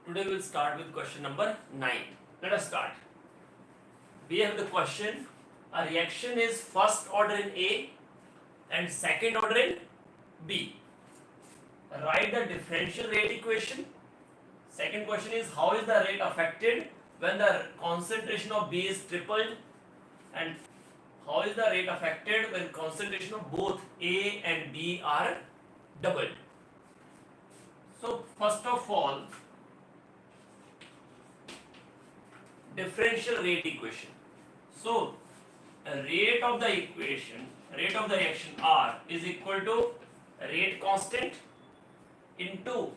Today we'll start with question number 9. Let us start. We have the question, a reaction is first order in A and second order in B. Write the differential rate equation. Second question is, how is the rate affected when the concentration of B is tripled, and how is the rate affected when concentration of both A and B are doubled. So first of all, differential rate equation. So rate of the reaction R is equal to rate constant into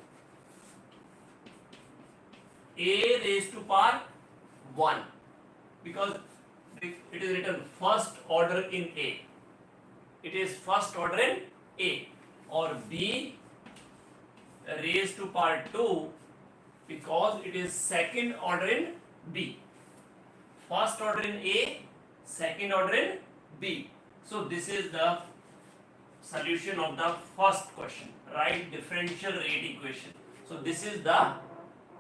A raised to power 1, because it is written first order in A. It is first order in A, or B raised to power 2 because it is second order in B. First order in A, second order in B. So this is the solution of the first question, right? Differential rate equation. So this is the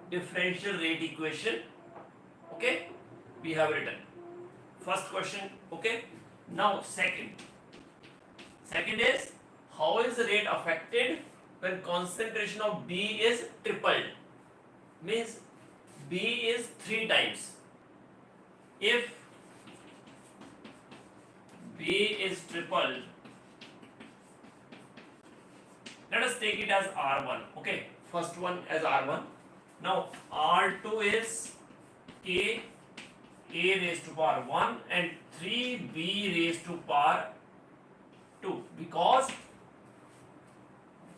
differential rate equation. Okay, we have written first question. Okay, now second is, how is the rate affected when concentration of B is tripled? Means B is 3 times. If B is tripled, let us take it as R1. Okay, first one as R1. Now R2 is K A raised to power 1 and 3B raised to power 2, because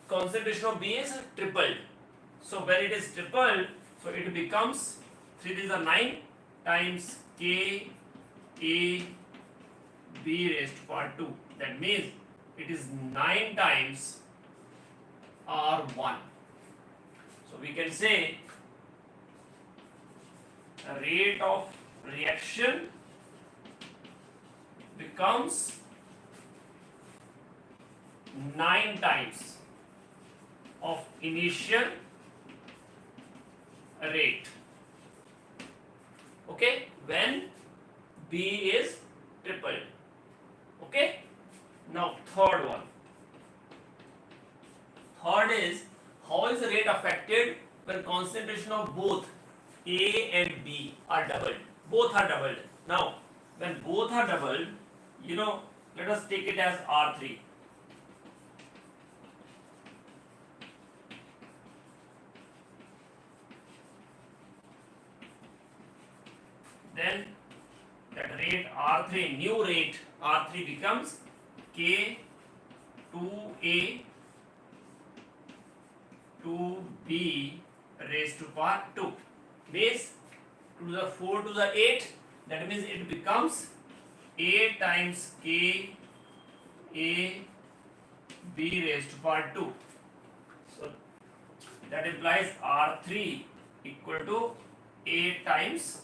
concentration of B is tripled. So when it is tripled, so it becomes 3 these are 9 times K A B raised to power 2. That means it is 9 times R1. So we can say the rate of reaction becomes 9 times of initial rate. Okay, when B is tripled. Okay, now third one. Third is, how is the rate affected when concentration of both A and B are doubled? Both are doubled. Now, when both are doubled, let us take it as R3. Then that rate R3, new rate R3 becomes K2A 2B raised to power 2. Means 2 to the 4 to the 8, that means it becomes 8 times K A B raised to power 2. So that implies R3 equal to 8 times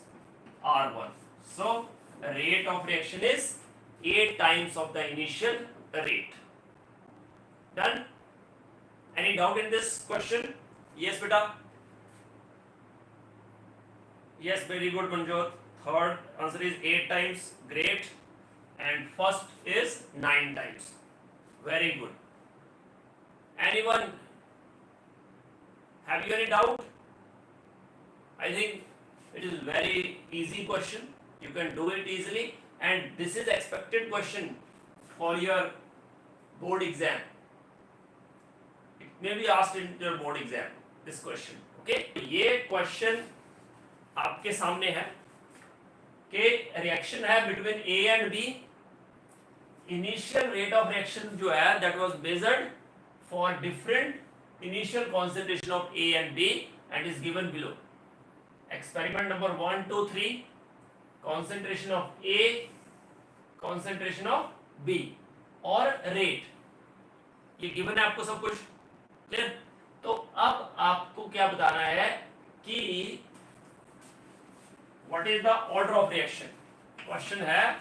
R1. So the rate of reaction is 8 times of the initial rate. Done? Any doubt in this question? Yes, beta? Yes, very good, Manjot. Third answer is 8 times. Great. And first is 9 times. Very good. Anyone have you any doubt? I think it is very easy question. You can do it easily, and this is expected question for your board exam. It may be asked in your board exam, this question. Okay, ये question आपके सामने है कि reaction है between A and B. Initial rate of reaction जो है that was measured for different initial concentration of A and B and is given below. Experiment number 1, 2, 3, concentration of A, concentration of B और rate, ये given है आपको सब कुछ clear. तो अब आपको क्या बताना है कि what is the order of reaction. Question है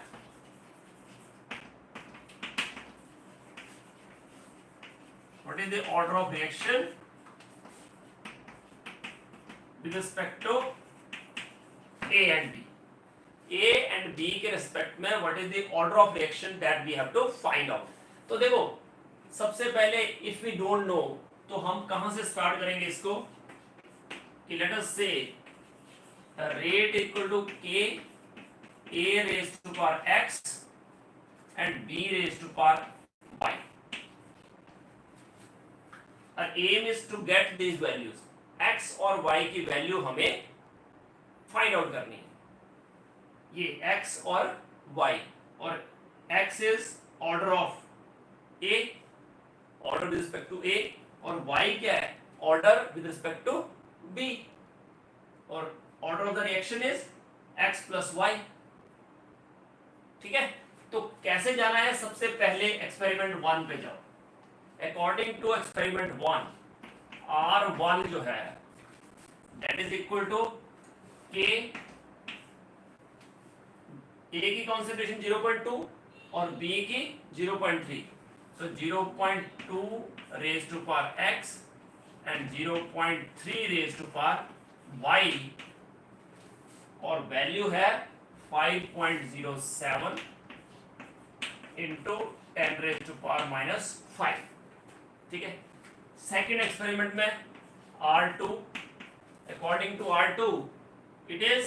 what is the order of reaction with respect to A and B. A and B के respect में what is the order of reaction that we have to find out. तो देखो सबसे पहले if we don't know तो हम कहाँ से start करेंगे इसको कि let us say rate equal to K A raised to power X and B raised to power Y. Our aim is to get these values. X और Y की value हमें फाइंड आउट करनी है. ये x और y और x is order of A, order with respect to A और y क्या है order with respect to B और order of the reaction is x plus y. ठीक है, तो कैसे जाना है? सबसे पहले एक्सपेरिमेंट 1 पे जाओ. अकॉर्डिंग टू एक्सपेरिमेंट 1 R1 जो है that is equal to K A की कॉन्सेंट्रेशन 0.2 और B की 0.3. So 0.2 raised to power x and 0.3 raised to power y और वैल्यू है 5.07 into 10 raised to power minus 5. ठीक है. सेकेंड एक्सपेरिमेंट में R2 according to R2 it is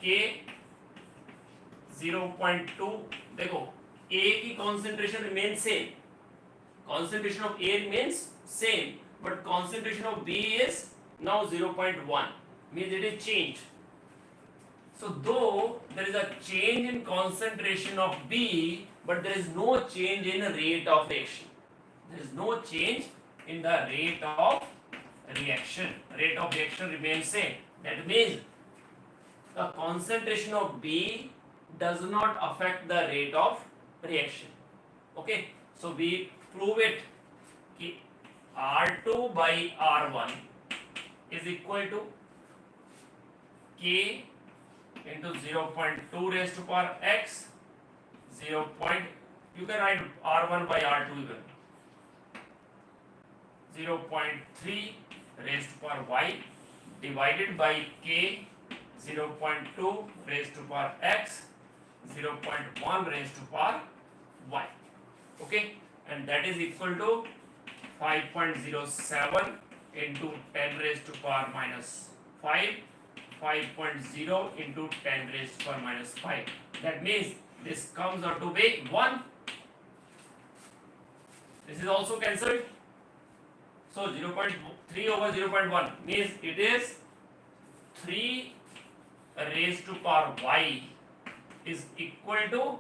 K 0.2. देखो A की concentration remain same, concentration of A remains same but concentration of B is now 0.1 means it is changed. So though there is a change in concentration of B but there is no change in rate of reaction. There is no change in the rate of reaction. Rate of reaction remains same. That means the concentration of B does not affect the rate of reaction. Okay, so we prove it कि R2 by R1 is equal to K into 0.2 raised to power x 0. You can write R1 by R2 even 0.3 raised to power y divided by K 0.2 raised to power x 0.1 raised to power y. Okay, and that is equal to 5.07 into 10 raised to power minus 5, 5.0 into 10 raised to power minus 5. That means this comes out to be 1. This is also cancelled. So 0.3 over 0.1 means it is 3 raised to power y is equal to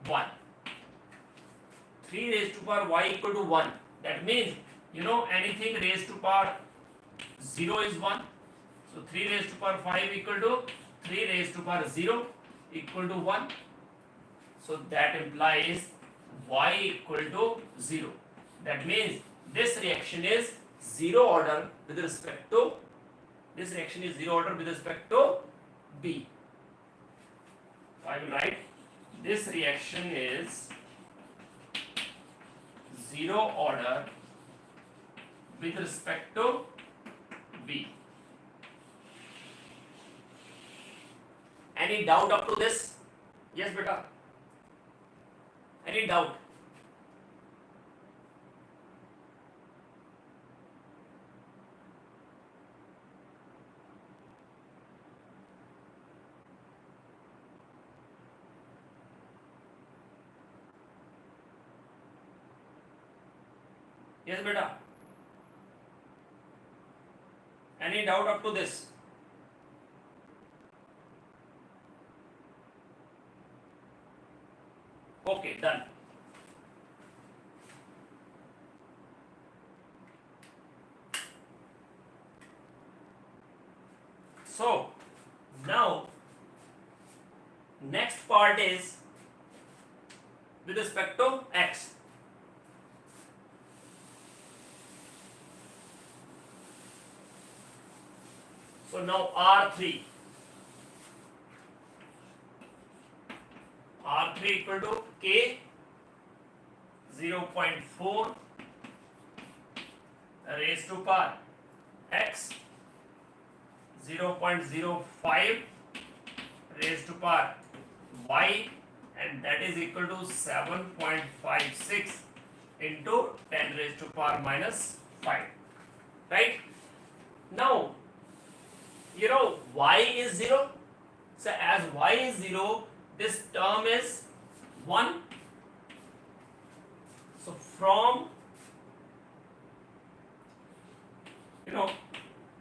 1. 3 raised to power y equal to 1. That means, you know, anything raised to power 0 is 1. So 3 raised to power 5 equal to 3 raised to power 0 equal to 1. So that implies y equal to 0. That means this reaction is zero order with respect to B. I will write this reaction is zero order with respect to B. Any doubt up to this? Yes, beta. Any doubt? Yes, beta. Any doubt up to this? Okay, done. So now next part is with respect to x. So now R3 equal to K 0.4 raised to power x 0.05 raised to power y, and that is equal to 7.56 into 10 raised to power minus 5, right? Now, y is 0, so as y is 0, this term is 1. So from,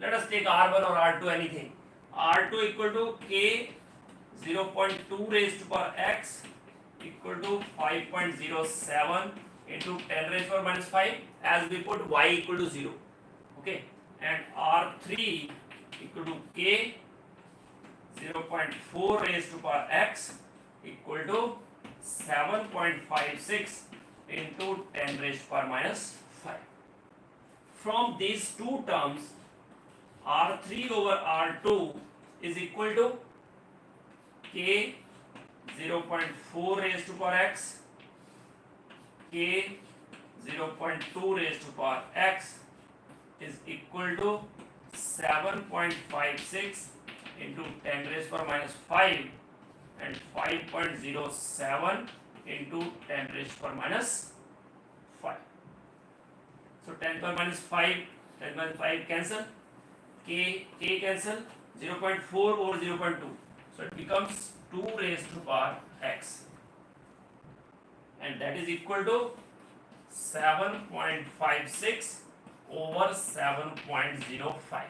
let us take R1 or R2, anything. R2 equal to K 0.2 raised to power x equal to 5.07 into 10 raised to power minus 5, as we put y equal to 0. Okay, and R3 equal to K 0.4 raised to power x equal to 7.56 into 10 raised to power minus 5. From these two terms, R3 over R2 is equal to K 0.4 raised to power x, K 0.2 raised to power x is equal to 7.56 into 10 raised to power minus 5 and 5.07 into 10 raised to power minus 5. So 10 power minus 5, 10 minus 5 cancel, k cancel, 0.4 over 0.2. So it becomes 2 raised to power x, and that is equal to 7.56 over 7.05.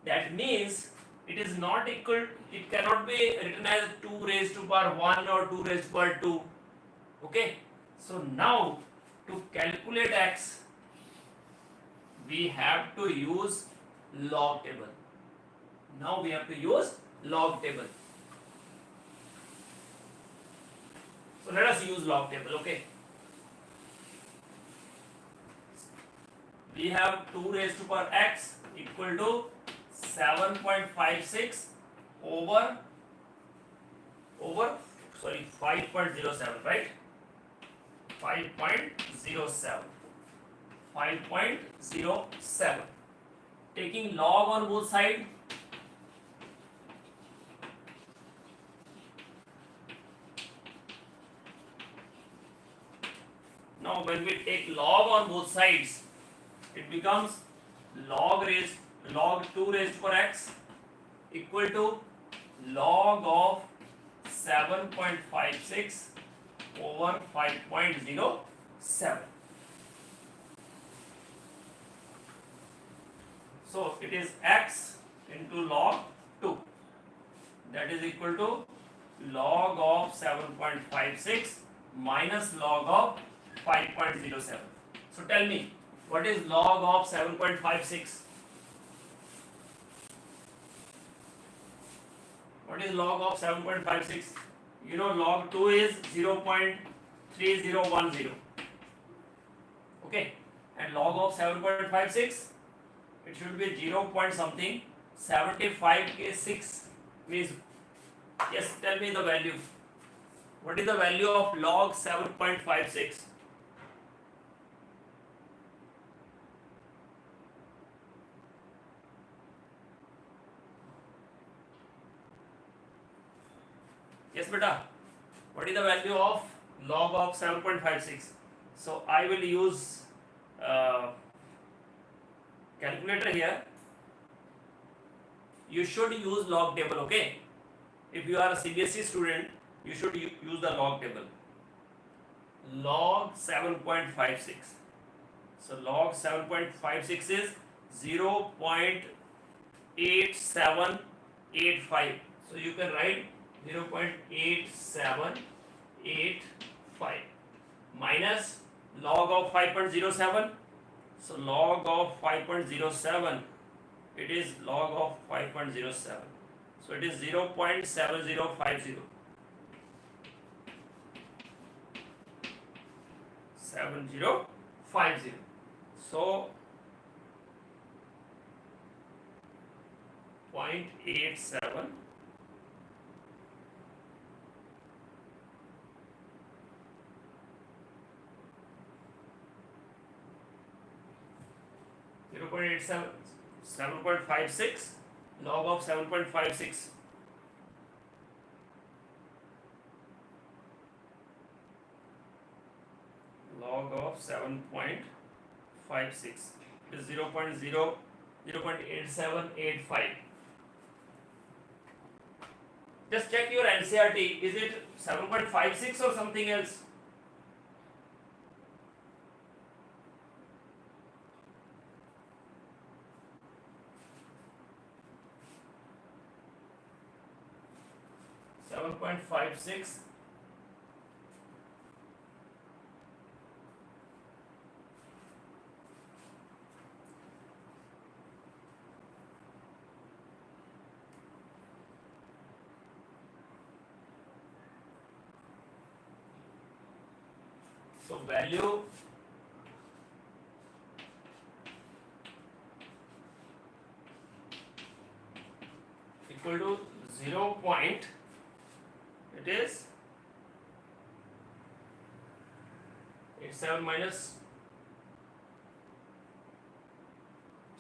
That means it is not equal, it cannot be written as 2 raised to power 1 or 2 raised to power 2. Okay, so now to calculate x, we have to use log table. Now we have to use log table. So let us use log table. Okay, we have 2 raised to power x equal to 7.56 over 5.07, right? 5.07. Taking log on both sides. Now when we take log on both sides, it becomes log 2 raised to power x equal to log of 7.56 over 5.07. So it is x into log 2, that is equal to log of 7.56 minus log of 5.07. So tell me, what is log of 7.56? What is log of 7.56? Log 2 is 0.3010. Okay, and log of 7.56, it should be 0 point something, 75k6 means, yes, tell me the value. What is the value of log 7.56? Yes, beta. What is the value of log of 7.56? So I will use calculator here. You should use log table. Okay, if you are a CBSE student, you should use the log table. Log 7.56. So log 7.56 is 0.8785. So you can write 0.8785 minus log of 5.07. So log of 5.07, it is log of 5.07. So it is 0.7050. 7050. So 0.87 0.87. 7.56 log of 7.56. Log of 7.56 is 0.8785. Just check your NCRT. Is it 7.56 or something else? .56. So value equal to 0. It is 87 minus,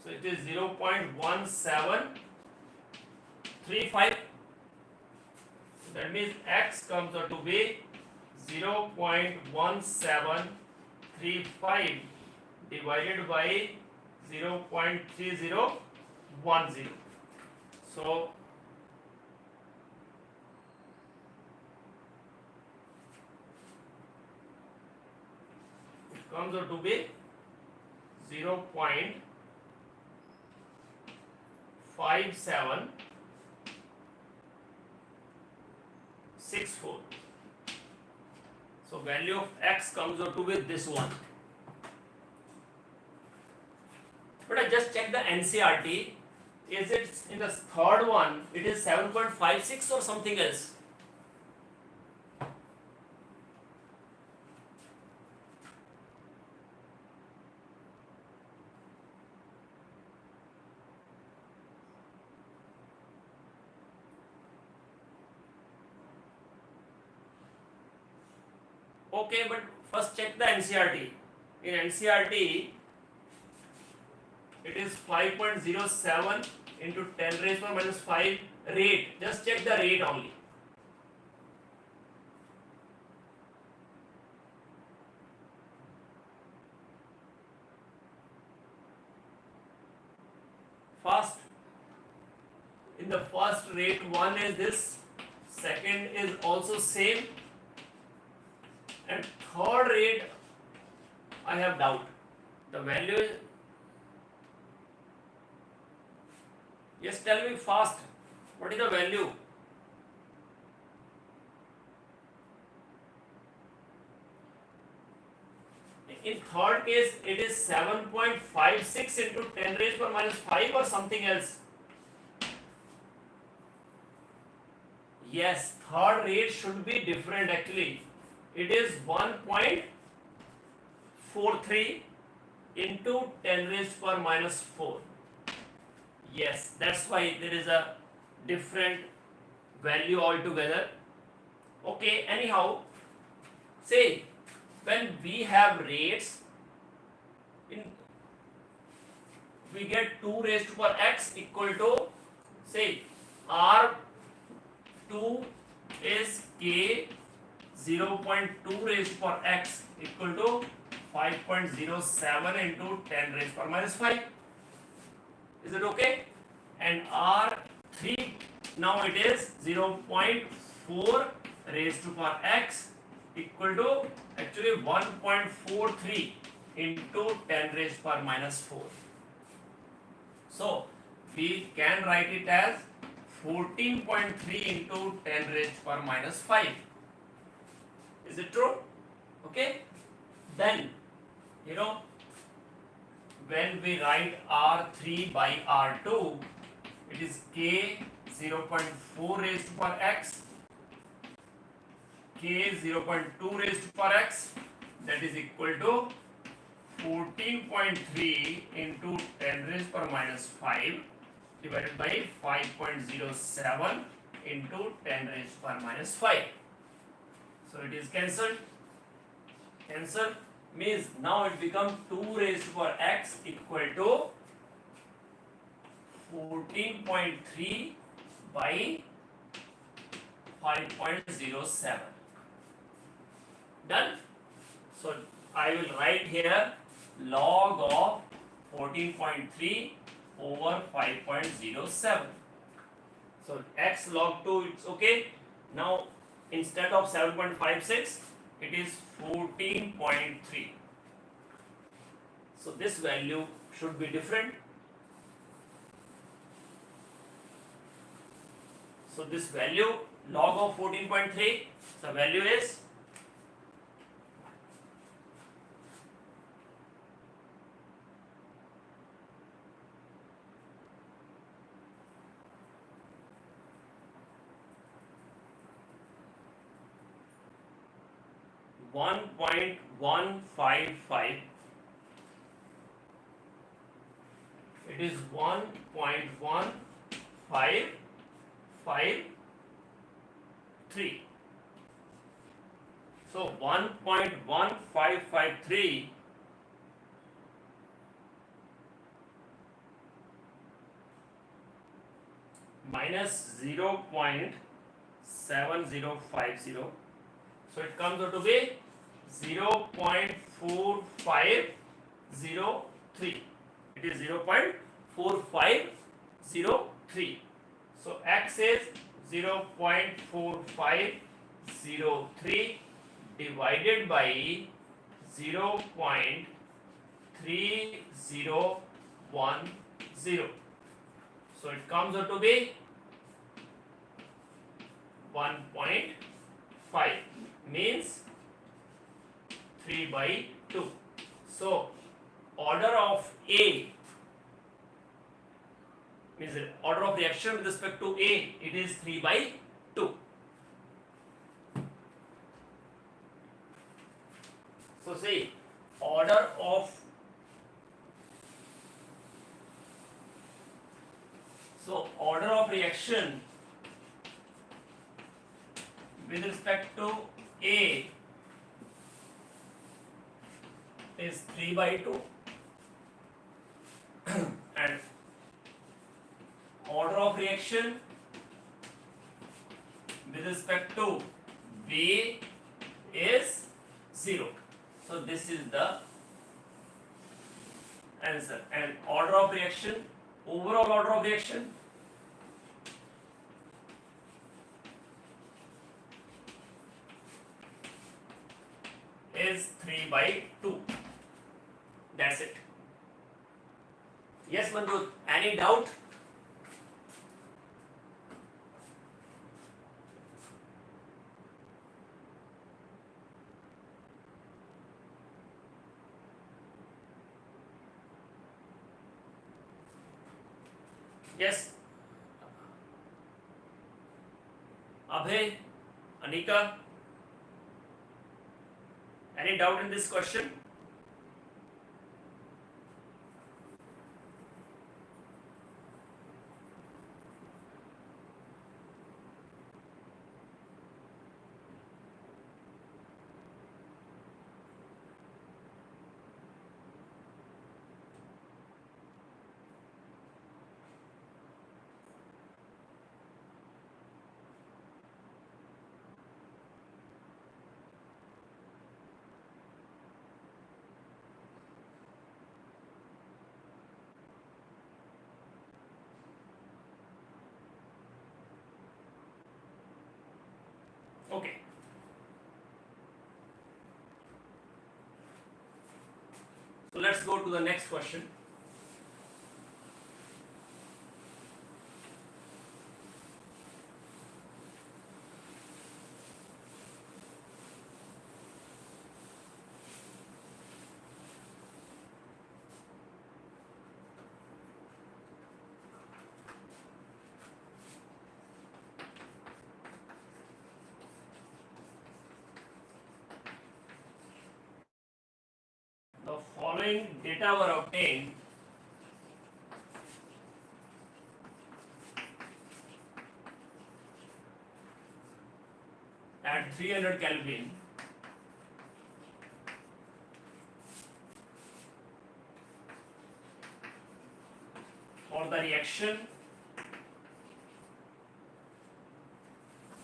so it is 0.1735. That means x comes out to be 0.1735 divided by 0.3010. So it comes out to be 0.5764. So value of x comes out to be this one. But I just checked the NCRT. Is it in the third one? It is 7.56 or something else? Okay, but first check the NCRT. In NCRT, it is 5.07 into 10 raised power minus 5 rate. Just check the rate only. First, in the first rate, one is this, second is also same, and third rate I have doubt. The value is, yes, tell me fast, what is the value? In third case, it is 7.56 into 10 raised power minus 5 or something else. Yes, third rate should be different actually. It is 1.43 into 10 raised power minus 4. Yes, that's why there is a different value altogether. Okay, anyhow, say when we have rates, we get 2 raised to power x equal to, say, R2 is k 0.2 raised to power x equal to 5.07 into 10 raised to power minus 5. Is it okay? And R3, now it is 0.4 raised to power x equal to actually 1.43 into 10 raised to power minus 4. So we can write it as 14.3 into 10 raised to power minus 5. Is it true? Okay. Then, when we write R3 by R2, it is k 0.4 raised to power x, k 0.2 raised to power x, that is equal to 14.3 into 10 raised to power minus 5 divided by 5.07 into 10 raised to power minus 5. So it is cancelled. Cancel means now it becomes 2 raised to power x equal to 14.3 by 5.07. Done? So I will write here log of 14.3 over 5.07. So x log 2, it's okay. Now instead of 7.56, it is 14.3. So this value should be different. So this value log of 14.3, the value is 1.155. It is 1.1553. So 1.1553 minus 0.7050. So it comes out to be 0.4503. It is 0.4503. So x is 0.4503 divided by 0.3010. So it comes out to be 1.5, means 3 by 2. So order of A means order of reaction with respect to A, it is 3 by 2. So say order of reaction with respect to A is 3 by 2 and order of reaction with respect to B is 0. So this is the answer. And order of reaction, overall order of reaction, is 3 by 2. That's it. Yes, Manju, any doubt? Yes. Abhay, Anika, any doubt in this question? Okay. So let's go to the next question. The following data were obtained at 300 Kelvin for the reaction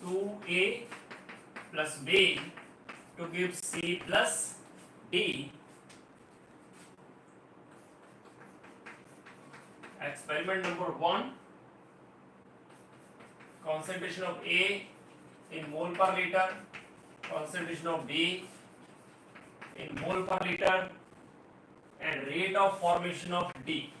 2A plus B to give C plus D. Experiment number 1, concentration of A in mole per liter, concentration of B in mole per liter, and rate of formation of D.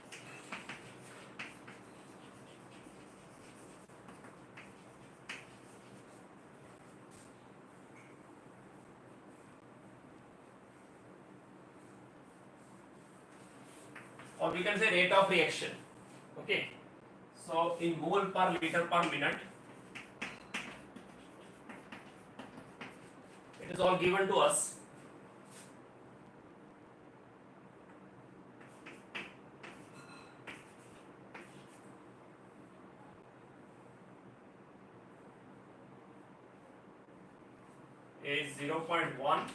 Or we can say rate of reaction. Okay, so in mole per liter per minute, it is all given to us. Is 0.1,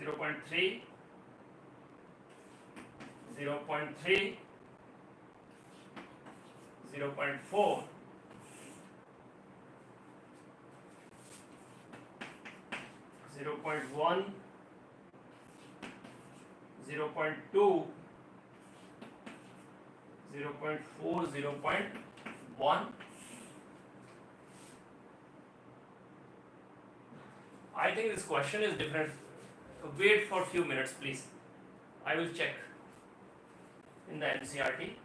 0.3, 0.3, 0.4, 0.1, 0.2, 0.4, 0.1. I think this question is different. Wait for a few minutes, please. I will check in the NCERT.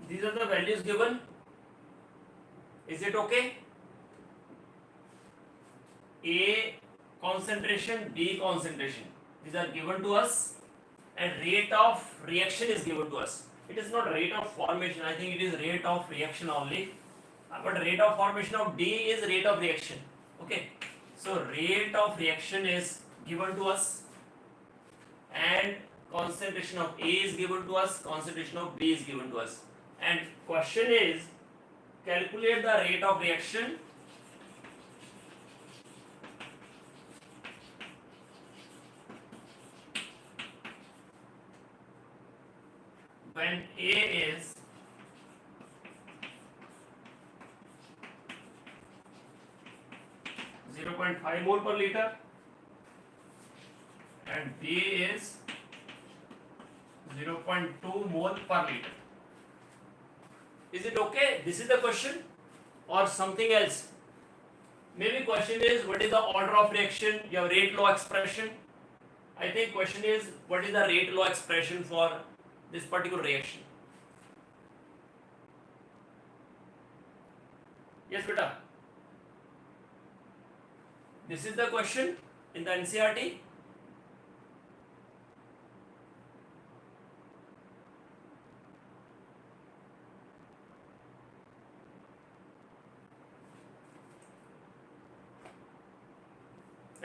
These are the values given. Is it okay? A concentration, B concentration. These are given to us, and rate of reaction is given to us. It is not rate of formation. I think it is rate of reaction only. But rate of formation of D is rate of reaction. Okay. So rate of reaction is given to us, and concentration of A is given to us, concentration of B is given to us. And question is, calculate the rate of reaction when A is 0.5 mole per liter and B is 0.2 mole per liter. Is it okay? This is the question or something else? Maybe question is, what is the order of reaction? You have rate law expression. I think question is, what is the rate law expression for this particular reaction? Yes, beta. This is the question in the NCERT.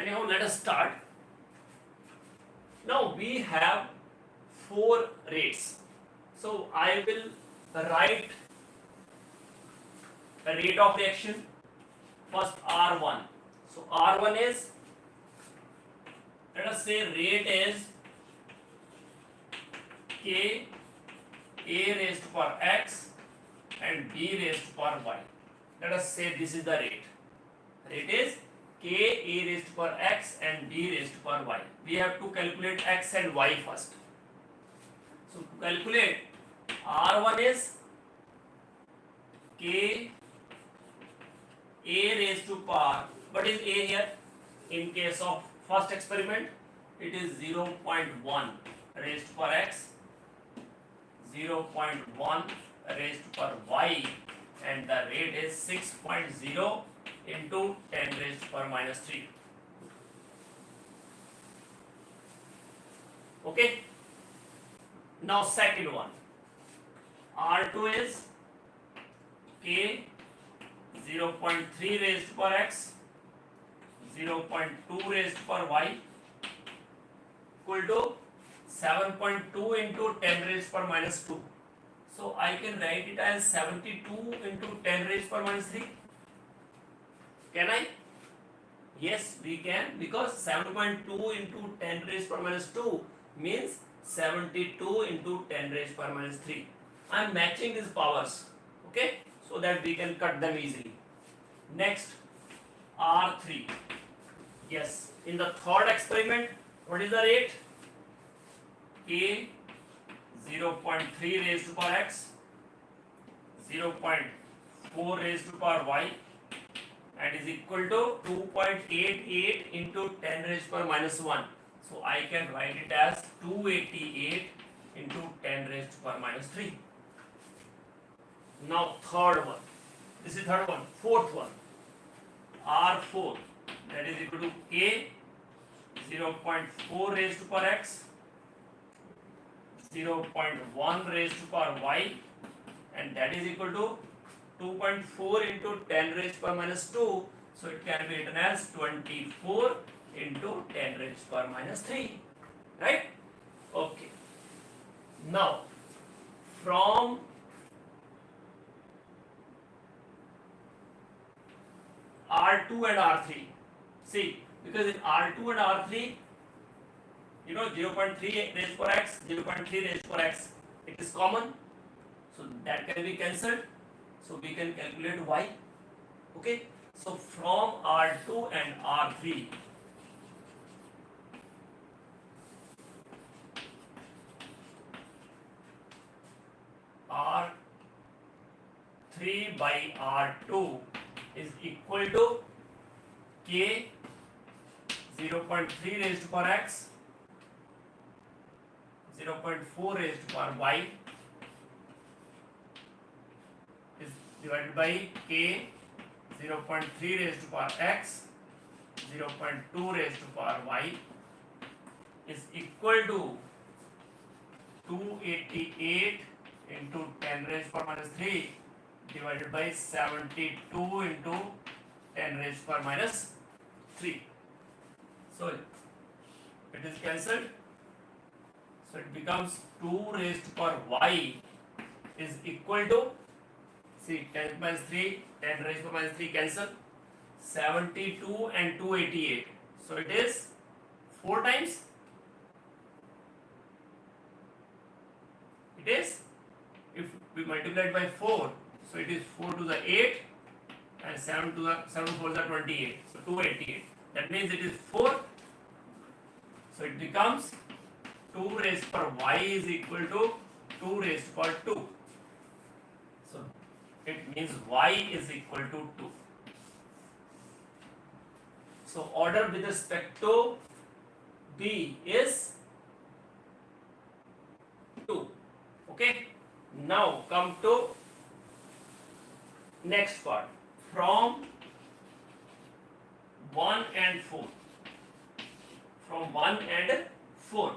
Anyhow, let us start. Now we have 4 rates. So I will write a rate of reaction. First R1. So R1 is, let us say rate is K A raised to power X and B raised to power Y. Let us say this is the rate. Rate is K A raised to power X and B raised to power Y. We have to calculate X and Y first. So to calculate, R1 is K A raised to power, what is A here? In case of first experiment, it is 0.1 raised to power X, 0.1 raised to power Y, and the rate is 6.0 into 10 raised to power minus 3. Okay. Now second one, R2 is K 0.3 raised to power X, 0.2 raised to power Y, equal to 7.2 into 10 raised to power minus 2. So I can write it as 72 into 10 raised to power minus 3. Can I? Yes, we can, because 7.2 into 10 raised to power minus 2 means 72 into 10 raised to power minus 3. I am matching these powers, okay, so that we can cut them easily. Next, R3. Yes, in the third experiment, what is the rate? K 0.3 raised to power X, 0.4 raised to power Y, and is equal to 2.88 into 10 raised to power minus 1. So I can write it as 288 into 10 raised to power minus 3. Now third one. This is third one. Fourth one. R4, that is equal to K 0.4 raised to power X, 0.1 raised to power Y, and that is equal to 2.4 into 10 raised to power minus 2. So it can be written as 24 into 10 raised to power minus 3. Right? Okay. Now, from R2 and R3, see, because in R2 and R3, 0.3 raised to power X, 0.3 raised to power X, it is common. So that can be cancelled. So we can calculate Y. Okay. So from R2 and R3, R3 by R2 is equal to K 0.3 raised to power X, 0.4 raised to power Y is divided by K 0.3 raised to power X, 0.2 raised to power Y is equal to 288 into 10 raised to power minus 3 divided by 72 into 10 raised to power minus 3. So it is cancelled. So it becomes 2 raised to power Y is equal to, see, 10 minus 3, 10 raised to power minus 3 cancel, 72 and 288. So it is 4 times. It is, if we multiply it by 4, so it is 4 to the 8 and 7 to the 7 4 is the 28. So 288. That means it is 4. So it becomes 2 raised to power Y is equal to 2 raised to power 2. So it means Y is equal to 2. So order with respect to B is 2. Okay. Now come to next part, from 1 and 4. From 1 and 4.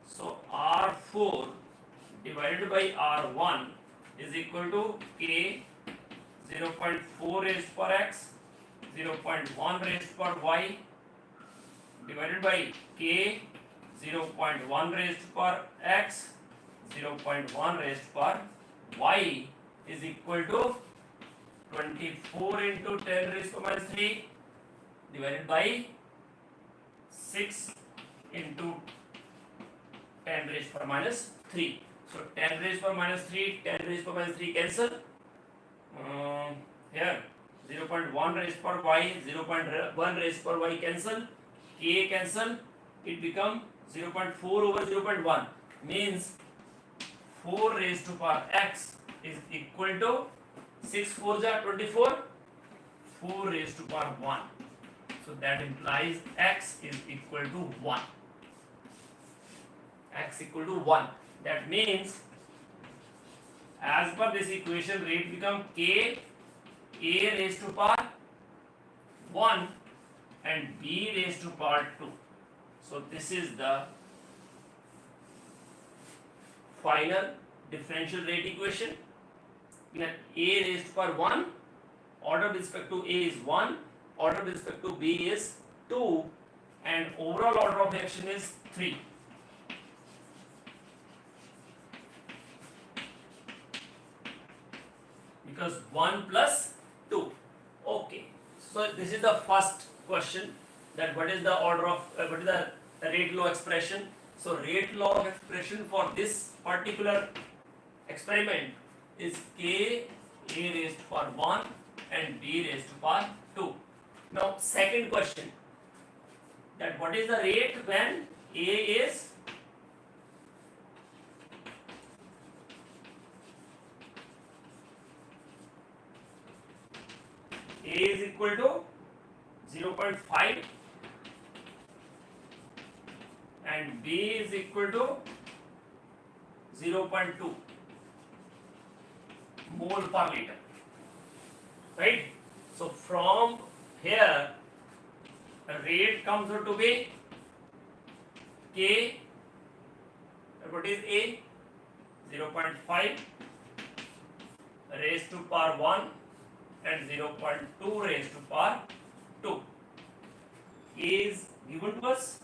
So R4 divided by R1 is equal to K 0.4 raised to power X, 0.1 raised to power Y, divided by k 0.1 raised to power x 0.1 raised to power y is equal to 24 into 10 raised to minus 3 divided by 6 into 10 raised to minus 3. So 10 raised to minus 3, 10 raised to minus 3 cancel. Here 0.1 raised to y, 0.1 raised to y cancel, k cancel, it become 0.4 over 0.1 means 4 raised to power x is equal to 6 4 are 24, 4 raised to power 1. So that implies x is equal to 1. X equal to 1. That means as per this equation rate become k a raised to power 1 and b raised to power 2. So this is the final differential rate equation. We have a raised to power 1, order with respect to a is 1, order with respect to b is 2, and overall order of action is 3. Because 1 plus 2. Okay. So this is the first question, that what is the order of what is the rate law expression. So rate law expression for this particular experiment is k a raised to power 1 and b raised to power 2. Now second question, that what is the rate when a is equal to 0.5 and b is equal to 0.2 mole per liter, right? So from here the rate comes out to be k, what is a, 0.5 raised to power 1 and 0.2 raised to power 2. A is given to us.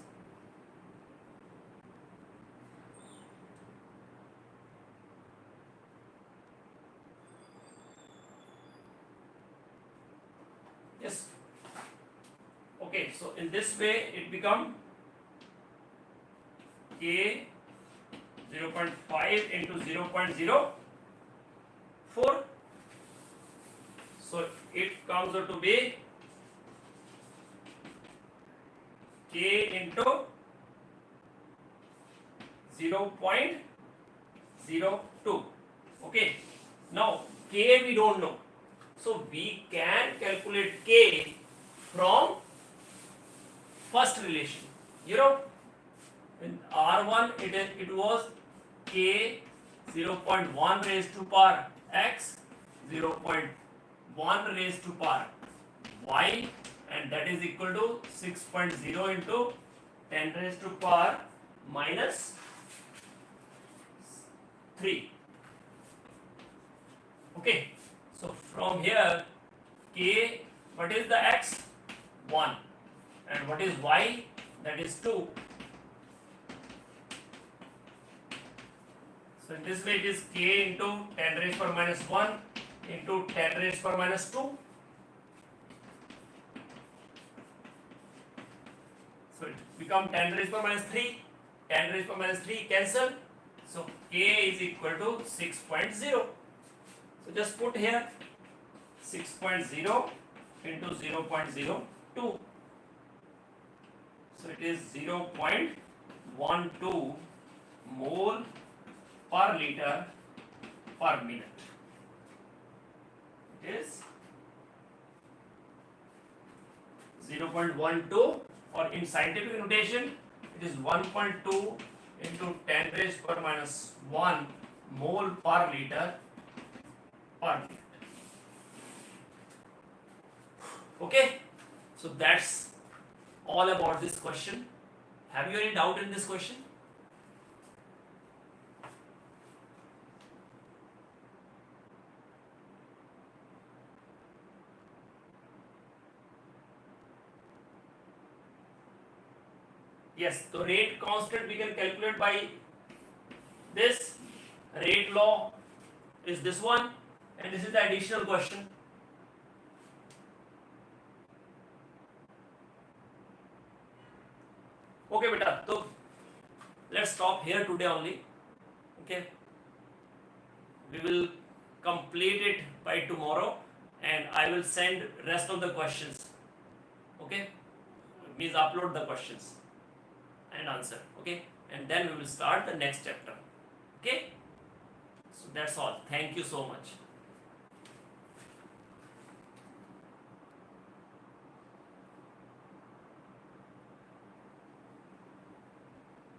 Yes. Okay, so in this way it become k 0.5 into 0.04. So it comes out to be k into 0.02. Okay. Now k we don't know, so we can calculate k from first relation. You know, in R1 it was k 0.1 raised to power x, 0.1 raised to power y, and that is equal to 6.0 into 10 raised to power minus 3. Okay, so from here k, what is the x? 1, and what is y? That is 2. So in this way it is k into 10 raised power minus 1 into 10 raised power minus 2. So it become 10 raised power minus 3, 10 raised power minus 3 cancel. So k is equal to 6.0. So just put here 6.0 into 0.02. So it is 0.12 mole per liter per minute. It is 0.12, or in scientific notation it is 1.2 into 10 raised power minus 1 mole per liter per minute. Okay, so that's all about this question. Have you any doubt in this question? Yes, the rate constant we can calculate by this. Rate law is this one, and this is the additional question. Okay, beta. So let's stop here today only. Okay, we will complete it by tomorrow, and I will send rest of the questions. Okay, means upload the questions and answer. Okay, and then we will start the next chapter. Okay, so that's all. Thank you so much.